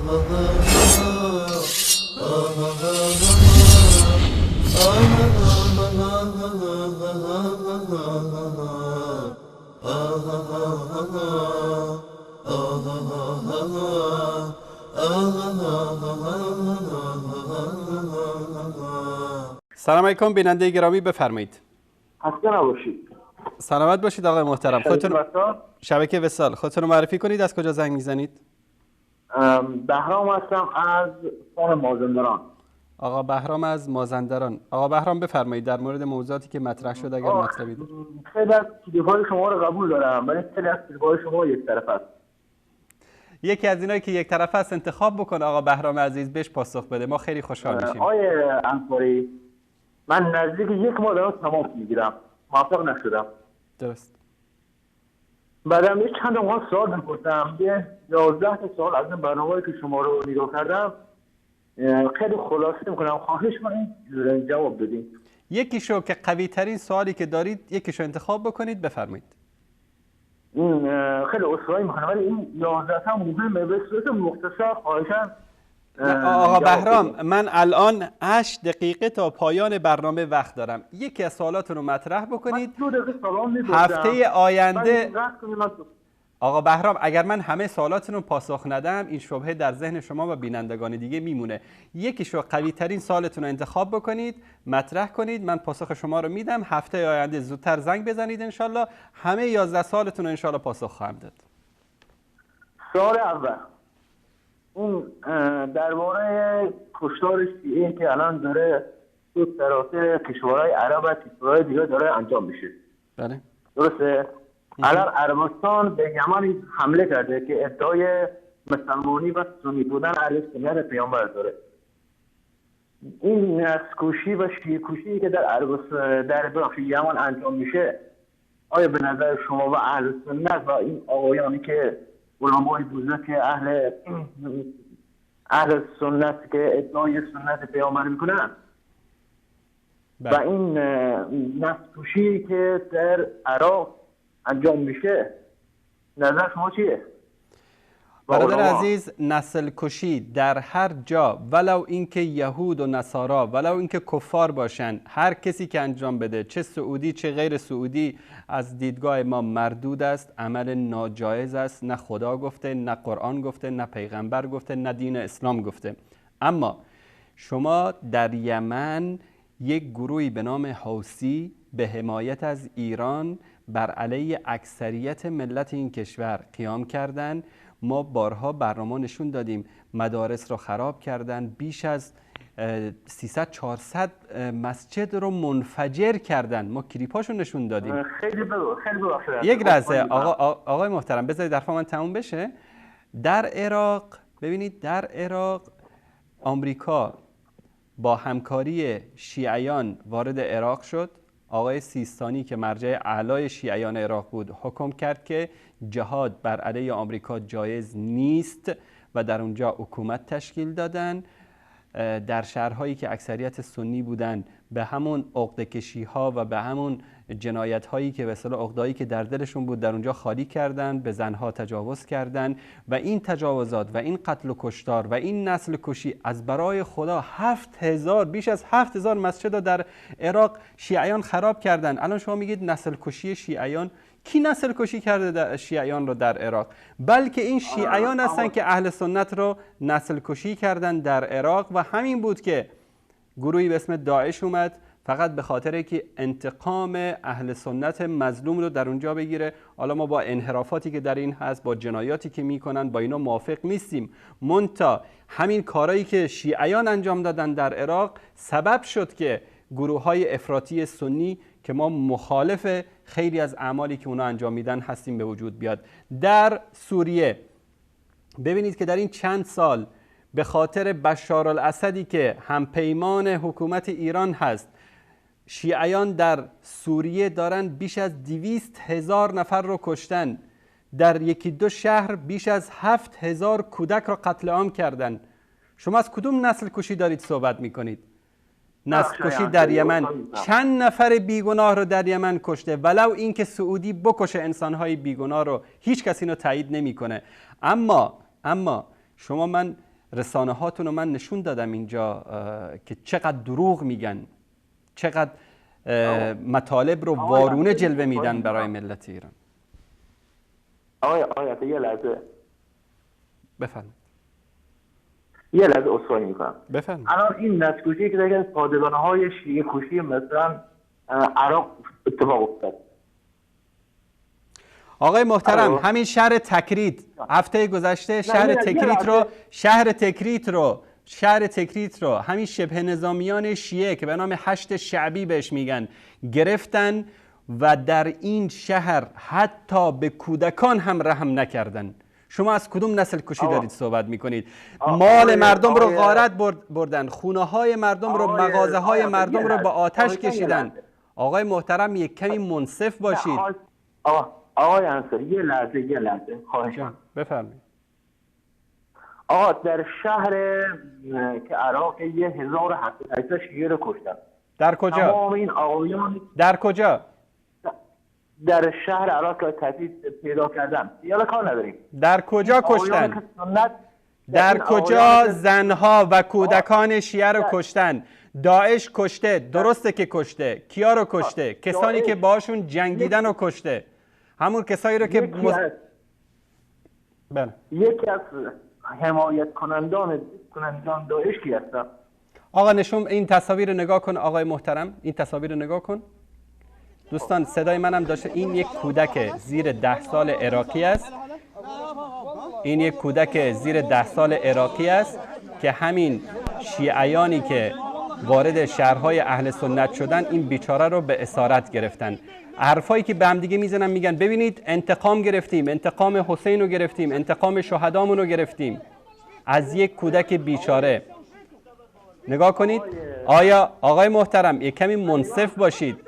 سلام علیکم بیننده گرامی، بفرمایید. خسته نباشید. سلامت باشید آقای محترم. خودتون شبکه وصال، خودتون رو معرفی کنید. از کجا زنگ میزنید؟ بهرام هستم از استان مازندران. آقا بهرام از مازندران. آقا بهرام بفرمایید در مورد موضوعاتی که مطرح شد اگر مطلبی دارید. خیلی از تلفن شما رو قبول دارم ولی خیلی از تلفن شما یک طرف است. یکی از اینایی که یک طرف است انتخاب بکنه آقا بهرام عزیز، بهش پاسخ بده، ما خیلی خوشحال میشیم. آقای انصاری، من نزدیک یک ماه دارم تماس میگیرم، موفق نشدم. درست. بعدم یه چند تا سوال میپرسم. یه 11 تا سوال از این برنامه‌ای که شما رو نگاه کردم خیلی خلاصه میکنم، خواهش کنید جواب بدین. یکیشو که قوی ترین سوالی که دارید یکیشو انتخاب بکنید، بفرمایید. این خیلی اصراری میکنم ولی این 11 تا مهمه، به صورت مختصر خواهشاً. آقا بهرام، من الان 8 دقیقه تا پایان برنامه وقت دارم. یکی از سوالاتون رو مطرح بکنید. من 2 دقیقه سوال میپرسم. هفته آینده آقا بهرام اگر من همه سوالاتون رو پاسخ ندم این شبهه در ذهن شما و بینندگان دیگه میمونه. یکیشو قوی ترین سوالتون رو انتخاب بکنید، مطرح کنید، من پاسخ شما رو میدم. هفته آینده زودتر زنگ بزنید انشالله. همه 11 سوالتون رو انشالله پاسخ خواهم داد. سوال اول، اون درباره کشتار شیعه که الان داره تو سراسر کشورهای عرب و کشورهای دیگه داره انجام میشه. بله. درسته؟ الان عربستان به یمن حمله کرده که ادعای مسلمانی و سنی بودن علیه سنت پیامبر داره. این نسل‌کشی و شیعه‌کشی که در عربستان در یمن انجام میشه، آیا به نظر شما و اهل سنت و این آقایانی که علمای بزرگ اهل سنت که ادعای سنت پیامبر میکنن و این نسل‌کشی که در عراق انجام میشه، نظر شما چیه؟ برادر عزیز، نسل کشی در هر جا، ولو اینکه یهود و نصارا، ولو اینکه کفار باشن، هر کسی که انجام بده، چه سعودی چه غیر سعودی، از دیدگاه ما مردود است، عمل ناجایز است. نه خدا گفته، نه قرآن گفته، نه پیغمبر گفته، نه دین اسلام گفته. اما شما در یمن یک گروهی به نام حوثی به حمایت از ایران بر علیه اکثریت ملت این کشور قیام کردند. ما بارها برنامه نشون دادیم، مدارس رو خراب کردن، بیش از 300-400 مسجد رو منفجر کردن. ما کلیپاشو نشون دادیم. خیلی ببخشید. یک لحظه آقای محترم بذارید حرف من تموم بشه. در عراق ببینید، در عراق آمریکا با همکاری شیعیان وارد عراق شد. آقای سیستانی که مرجع اعلای شیعیان عراق بود حکم کرد که جهاد بر علیه آمریکا جایز نیست و در اونجا حکومت تشکیل دادن. در شهرهایی که اکثریت سنی بودن به همون عقده‌کشی ها و به همون جنایت هایی که به اصطلاح عقده‌ای که در دلشون بود در اونجا خالی کردن، به زنها تجاوز کردن و این تجاوزات و این قتل و کشتار و این نسل کشی از برای خدا 7000 بیش از 7000 مسجد در عراق شیعیان خراب کردن. الان شما میگید نسل کشی شیعیان. کی نسل کشی کرده شیعیان رو در عراق؟ بلکه این شیعیان هستن که اهل سنت رو نسل کشی کردن در عراق و همین بود که گروهی به اسم داعش اومد فقط به خاطر که انتقام اهل سنت مظلوم رو در اونجا بگیره. حالا ما با انحرافاتی که در این هست، با جنایاتی که میکنن، با اینا موافق نیستیم. منتها همین کارهایی که شیعیان انجام دادن در عراق سبب شد که گروه‌های افراطی سنی که ما مخالف خیلی از اعمالی که اونا انجام میدن هستیم به وجود بیاد. در سوریه ببینید که در این چند سال به خاطر بشار الاسدی که همپیمان حکومت ایران هست، شیعیان در سوریه دارن بیش از 200,000 نفر رو کشتن. در یکی دو شهر بیش از 7,000 کودک رو قتل عام کردن. شما از کدوم نسل کشی دارید صحبت میکنید؟ نسل کشی در یمن چند نفر بیگناه رو در یمن کشته، ولو اینکه سعودی بکشه انسانهای بیگناه رو هیچ کسی اینو تایید نمیکنه. اما شما من رسانه هاتون رو من نشون دادم اینجا که چقدر دروغ میگن، چقدر مطالب رو وارونه جلوه میدن برای ملت ایران. آقای یه لحظه بفرمایید. یه لحظه عذرخواهی میکنم. بفرمایید. الان این نسل‌کشی که در پادگان های شیعه کشی مثلا عراق اتفاق افتاد. آقای محترم همین شهر تکریت هفته گذشته شهر تکریت رو همین شبه نظامیان شیعه که به نام هشت شعبی بهش میگن گرفتن و در این شهر حتی به کودکان هم رحم نکردن. شما از کدوم نسل کشی دارید صحبت میکنید؟ مال مردم رو غارت بردن، خونه های مردم رو، مغازه های مردم رو با آتش کشیدن. آقای محترم یک کمی منصف باشید. آقای انصاری یه لحظه خواهشم بفرمایید. در شهر که عراق 1700 شیعه رو کشتن. در کجا؟ تمام این آقایان در کجا؟ در شهر عراق که تحدید پیدا کردن. یالا کار نداریم. در کجا کشتن؟ در کجا زنها و کودکان شیعه رو کشتن؟ داعش کشته، درسته که کشته. کیا رو کشته؟ کسانی که باشون جنگیدن رو کشته. همون کسایی رو که بله. یکی از حمایت کنندان داعش کی هستن؟ آقا نشون این تصاویر رو نگاه کن آقای محترم، این تصاویر رو نگاه کن. دوستان صدای منم داشته. این یک کودک زیر 10 سال عراقی است. این یک کودک زیر 10 سال عراقی است که همین شیعیانی که وارد شهرهای اهل سنت شدن این بیچاره رو به اسارت گرفتن. حرفایی که به هم دیگه میزنن میگن ببینید انتقام گرفتیم، انتقام حسین رو گرفتیم، انتقام شهدامون رو گرفتیم از یک کودک بیچاره. نگاه کنید. آیا آقای محترم یک کمی منصف باشید،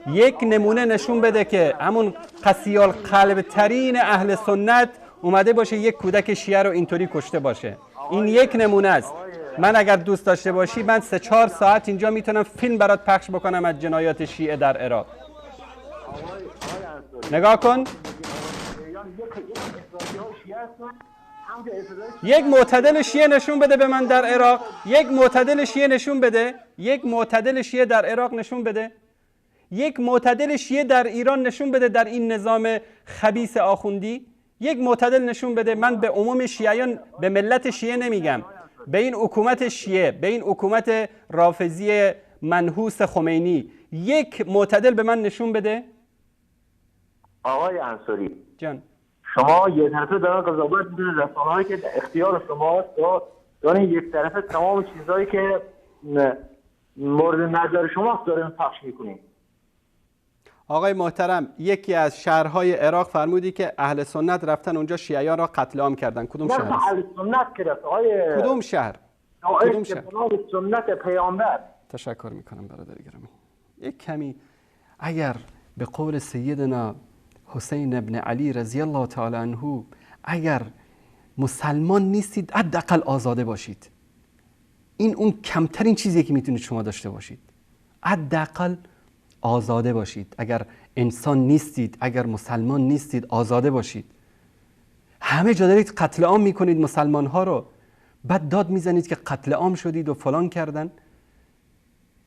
یک نمونه نشون بده که همون قسی القلب ترین اهل سنت اومده باشه یک کودک شیعه رو اینطوری کشته باشه. این یک نمونه است. من اگر دوست داشته باشی من 3-4 ساعت اینجا میتونم فیلم برات پخش بکنم از جنایات شیعه در عراق. نگاه کن. یک معتدل شیعه نشون بده به من در عراق. یک معتدل شیعه نشون بده. یک معتدل شیعه در عراق نشون بده. یک معتدل شیعه در ایران نشون بده. در این نظام خبیث آخوندی یک معتدل نشون بده. من به عموم شیعیان، به ملت شیعه نمیگم، به این حکومت شیعه، به این حکومت رافضی منحوس خمینی یک معتدل به من نشون بده. آقای انصاری جان، شما یک طرفه دارن قضاوت می‌کنید، رسانه‌هایی که اختیار شماست دارن یک طرفه تمام چیزایی که مورد نظر شماست دارن پخش می‌کنید. آقای محترم یکی از شهرهای عراق فرمودی که اهل سنت رفتن اونجا شیعیان را قتل عام کردن. کدوم شهر؟ اهل سنت که آقای کدوم شهر؟ کدوم شهر؟ سنت پیامبر. تشکر میکنم برادر گرامی. یک کمی اگر به قول سیدنا حسین ابن علی رضی الله تعالی عنه اگر مسلمان نیستید حداقل آزاده باشید. این اون کمترین چیزی که میتونید شما داشته باشید. حداقل آزاده باشید. اگر انسان نیستید، اگر مسلمان نیستید، آزاده باشید. همه جا دارید قتل عام میکنید مسلمان ها رو، بعد داد میزنید که قتل عام شدید و فلان کردن.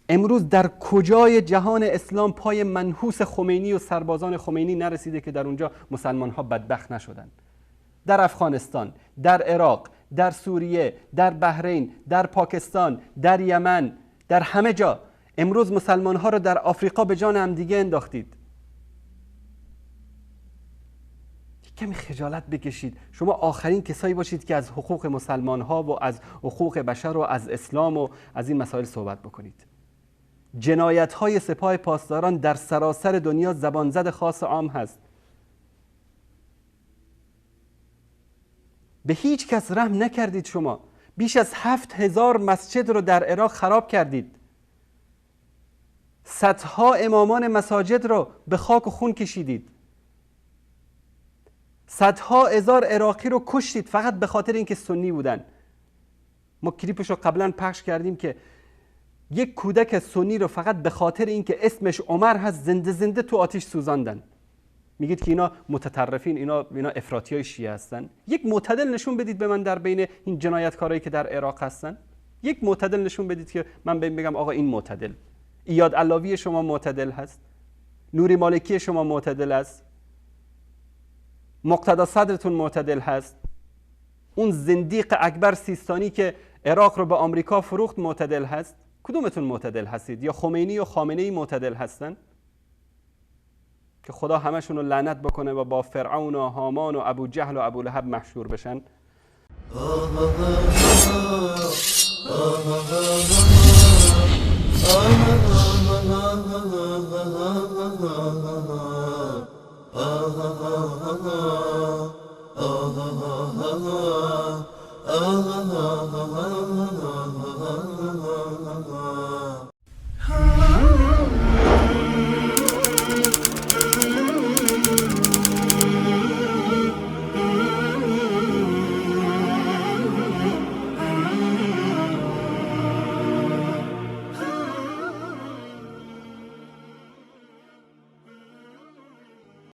امروز در کجای جهان اسلام پای منحوس خمینی و سربازان خمینی نرسیده که در اونجا مسلمان ها بدبخت نشدن؟ در افغانستان، در عراق، در سوریه، در بحرین، در پاکستان، در یمن، در همه جا امروز مسلمان ها رو در آفریقا به جان هم دیگه انداختید. کمی خجالت بکشید. شما آخرین کسایی باشید که از حقوق مسلمان ها و از حقوق بشر و از اسلام و از این مسائل صحبت بکنید. جنایت های سپاه پاسداران در سراسر دنیا زبانزد خاص عام هست. به هیچ کس رحم نکردید. شما بیش از 7000 مسجد رو در عراق خراب کردید. صدها امامان مساجد رو به خاک و خون کشیدید. صدها هزار عراقی رو کشتید فقط به خاطر اینکه سنی بودن. ما کلیپش رو قبلا پخش کردیم که یک کودک سنی رو فقط به خاطر اینکه اسمش عمر هست زنده زنده تو آتش سوزاندن. میگید که اینا متطرفین، اینا افراطیای شیعه هستن. یک معتدل نشون بدید به من در بین این جنایتکارایی که در عراق هستن. یک معتدل نشون بدید که من بگم آقا این معتدل. ایاد علاوی شما معتدل هست، نوری مالکی شما معتدل است، مقتدا صدرتون معتدل هست، اون زندیق اکبر سیستانی که عراق رو به آمریکا فروخت معتدل هست. کدومتون معتدل هستید؟ یا خمینی و خامنه‌ای معتدل هستن که خدا همشون رو لعنت بکنه و با فرعون و هامان و ابو جهل و ابو لهب محشور بشن؟